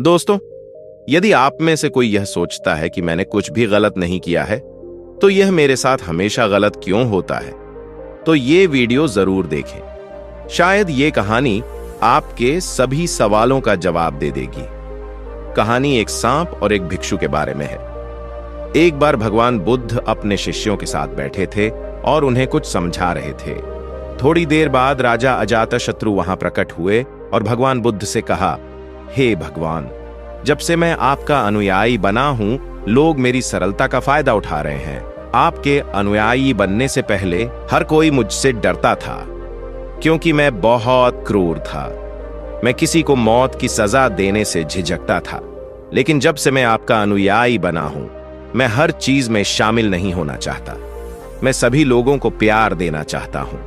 दोस्तों, यदि आप में से कोई यह सोचता है कि मैंने कुछ भी गलत नहीं किया है, तो यह मेरे साथ हमेशा गलत क्यों होता है, तो ये वीडियो जरूर देखें। शायद ये कहानी आपके सभी सवालों का जवाब दे देगी। कहानी एक सांप और एक भिक्षु के बारे में है। एक बार भगवान बुद्ध अपने शिष्यों के साथ बैठे थे और उन्हें कुछ समझा रहे थे। थोड़ी देर बाद राजा अजातशत्रु वहां प्रकट हुए और भगवान बुद्ध से कहा, हे भगवान, जब से मैं आपका अनुयायी बना हूं, लोग मेरी सरलता का फायदा उठा रहे हैं। आपके अनुयायी बनने से पहले हर कोई मुझसे डरता था, क्योंकि मैं बहुत क्रूर था। मैं किसी को मौत की सजा देने से झिझकता था। लेकिन जब से मैं आपका अनुयायी बना हूं, मैं हर चीज में शामिल नहीं होना चाहता। मैं सभी लोगों को प्यार देना चाहता हूं,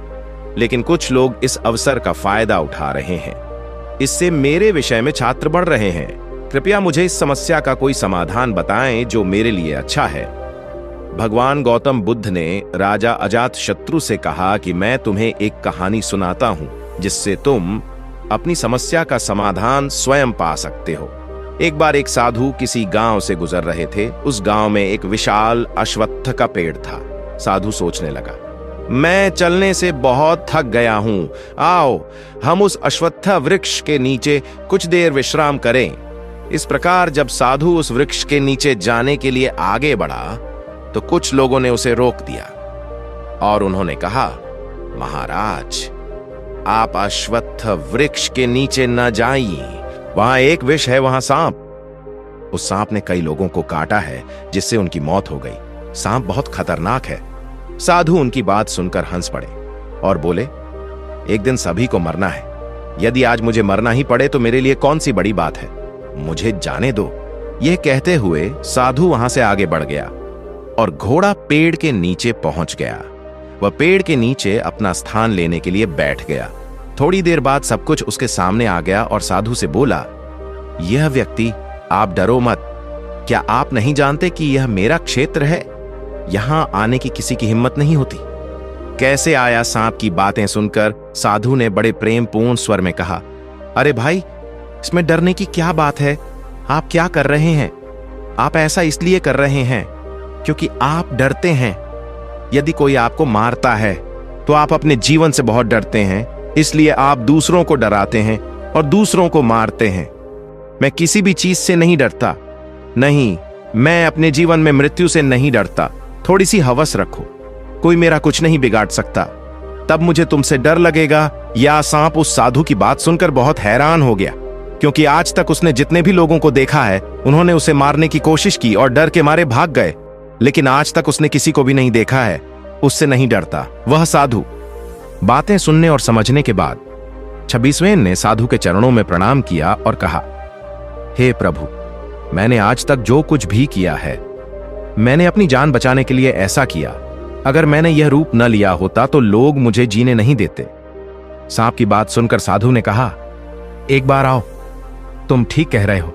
लेकिन कुछ लोग इस अवसर का फायदा उठा रहे हैं। इससे मेरे विषय में छात्र बढ़ रहे हैं। कृपया मुझे इस समस्या का कोई समाधान बताएं जो मेरे लिए अच्छा है। भगवान गौतम बुद्ध ने राजा अजातशत्रु से कहा कि मैं तुम्हें एक कहानी सुनाता हूं, जिससे तुम अपनी समस्या का समाधान स्वयं पा सकते हो। एक बार एक साधु किसी गांव से गुजर रहे थे। उस गांव में एक विशाल अश्वत्थ का पेड़ था। साधु सोचने लगा, मैं चलने से बहुत थक गया हूं। आओ, हम उस अश्वत्थ वृक्ष के नीचे कुछ देर विश्राम करें। इस प्रकार जब साधु उस वृक्ष के नीचे जाने के लिए आगे बढ़ा, तो कुछ लोगों ने उसे रोक दिया और उन्होंने कहा, महाराज, आप अश्वत्थ वृक्ष के नीचे न जाइए। वहां एक विष है, वहां सांप। उस सांप ने कई लोगों को काटा है, जिससे उनकी मौत हो गई। सांप बहुत खतरनाक है। साधु उनकी बात सुनकर हंस पड़े और बोले, एक दिन सभी को मरना है। यदि आज मुझे मरना ही पड़े तो मेरे लिए कौन सी बड़ी बात है, मुझे जाने दो। यह कहते हुए साधु वहां से आगे बढ़ गया और घोड़ा पेड़ के नीचे पहुंच गया। वह पेड़ के नीचे अपना स्थान लेने के लिए बैठ गया। थोड़ी देर बाद सब कुछ उसके सामने आ गया और साधु से बोला, यह व्यक्ति, आप डरो मत। क्या आप नहीं जानते कि यह मेरा क्षेत्र है? यहां आने की किसी की हिम्मत नहीं होती। कैसे आया? सांप की बातें सुनकर साधु ने बड़े प्रेमपूर्ण स्वर में कहा, अरे भाई, इसमें डरने की क्या बात है? आप क्या कर रहे हैं? आप ऐसा इसलिए कर रहे हैं क्योंकि आप डरते हैं। यदि कोई आपको मारता है तो आप अपने जीवन से बहुत डरते हैं, इसलिए आप दूसरों को डराते हैं और दूसरों को मारते हैं। मैं किसी भी चीज से नहीं डरता। नहीं, मैं अपने जीवन में मृत्यु से नहीं डरता। थोड़ी सी हवस रखो, कोई मेरा कुछ नहीं बिगाड़ सकता। तब मुझे तुमसे डर लगेगा। या सांप उस साधु की बात सुनकर बहुत हैरान हो गया, क्योंकि आज तक उसने जितने भी लोगों को देखा है, उन्होंने उसे मारने की कोशिश की और डर के मारे भाग गए। लेकिन आज तक उसने किसी को भी नहीं देखा है उससे नहीं डरता, वह साधु। बातें सुनने और समझने के बाद 26वें ने साधु के चरणों में प्रणाम किया और कहा, हे प्रभु, मैंने आज तक जो कुछ भी किया है, मैंने अपनी जान बचाने के लिए ऐसा किया। अगर मैंने यह रूप न लिया होता तो लोग मुझे जीने नहीं देते। सांप की बात सुनकर साधु ने कहा, एक बार आओ, तुम ठीक कह रहे हो,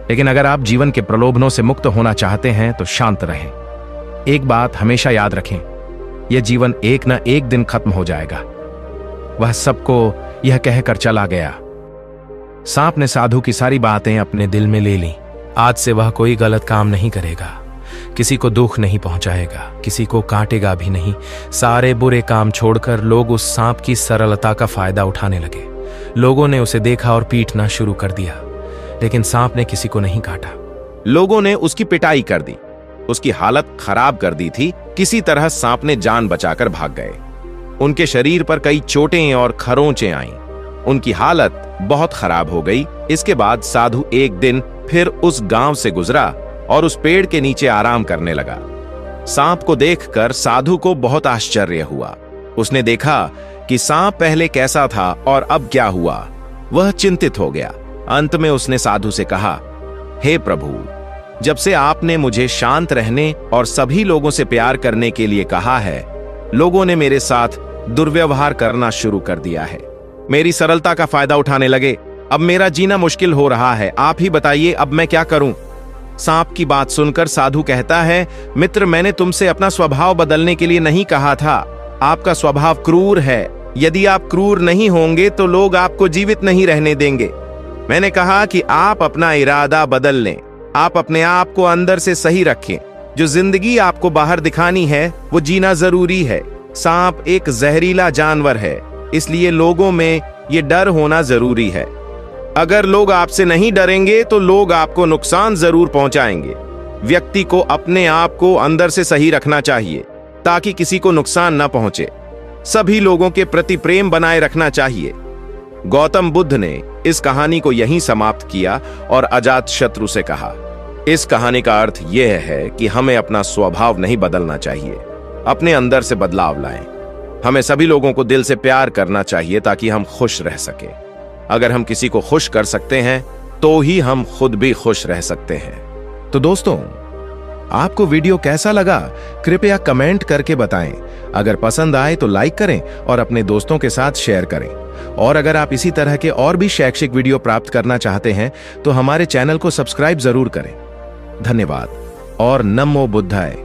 लेकिन अगर आप जीवन के प्रलोभनों से मुक्त होना चाहते हैं तो शांत रहें। एक बात हमेशा याद रखें, यह जीवन एक न एक दिन खत्म हो जाएगा। वह सबको यह कहकर चला गया। सांप ने साधु की सारी बातें अपने दिल में ले ली। आज से वह कोई गलत काम नहीं करेगा, किसी को दुख नहीं पहुंचाएगा, किसी को काटेगा भी नहीं। सारे बुरे काम छोड़कर लोग उस सांप की सरलता का फायदा उठाने लगे। लोगों ने उसे देखा और पीटना शुरू कर दिया, लेकिन सांप ने किसी को नहीं काटा। लोगों ने उसकी पिटाई कर दी, उसकी हालत खराब कर दी थी। किसी तरह सांप ने जान बचाकर भाग गए। उनके शरीर पर कई चोटें और खरोंचें आईं। उनकी हालत बहुत खराब हो गई। इसके बाद साधु एक दिन फिर उस गांव से गुजरा और उस पेड़ के नीचे आराम करने लगा। सांप को देखकर साधु को बहुत आश्चर्य हुआ। उसने देखा कि सांप पहले कैसा था और अब क्या हुआ। वह चिंतित हो गया। अंत में उसने साधु से कहा, हे प्रभु, जब से आपने मुझे शांत रहने और सभी लोगों से प्यार करने के लिए कहा है, लोगों ने मेरे साथ दुर्व्यवहार करना शुरू कर दिया है। मेरी सरलता का फायदा उठाने लगे। अब मेरा जीना मुश्किल हो रहा है। आप ही बताइए, अब मैं क्या करूं? सांप की बात सुनकर साधु कहता है, मित्र, मैंने तुमसे अपना स्वभाव बदलने के लिए नहीं कहा था। आपका स्वभाव क्रूर है। यदि आप क्रूर नहीं होंगे तो लोग आपको जीवित नहीं रहने देंगे। मैंने कहा कि आप अपना इरादा बदल लें, आप अपने आप को अंदर से सही रखें। जो जिंदगी आपको बाहर दिखानी है वो जीना जरूरी है। सांप एक जहरीला जानवर है, इसलिए लोगों में ये डर होना जरूरी है। अगर लोग आपसे नहीं डरेंगे तो लोग आपको नुकसान जरूर पहुंचाएंगे। व्यक्ति को अपने आप को अंदर से सही रखना चाहिए ताकि किसी को नुकसान न पहुंचे। सभी लोगों के प्रति प्रेम बनाए रखना चाहिए। गौतम बुद्ध ने इस कहानी को यहीं समाप्त किया और अजातशत्रु से कहा, इस कहानी का अर्थ यह है कि हमें अपना स्वभाव नहीं बदलना चाहिए, अपने अंदर से बदलाव लाएं। हमें सभी लोगों को दिल से प्यार करना चाहिए ताकि हम खुश रह सकें। अगर हम किसी को खुश कर सकते हैं तो ही हम खुद भी खुश रह सकते हैं। तो दोस्तों, आपको वीडियो कैसा लगा कृपया कमेंट करके बताएं। अगर पसंद आए तो लाइक करें और अपने दोस्तों के साथ शेयर करें। और अगर आप इसी तरह के और भी शैक्षिक वीडियो प्राप्त करना चाहते हैं तो हमारे चैनल को सब्सक्राइब जरूर करें। धन्यवाद और नमो बुद्धाय।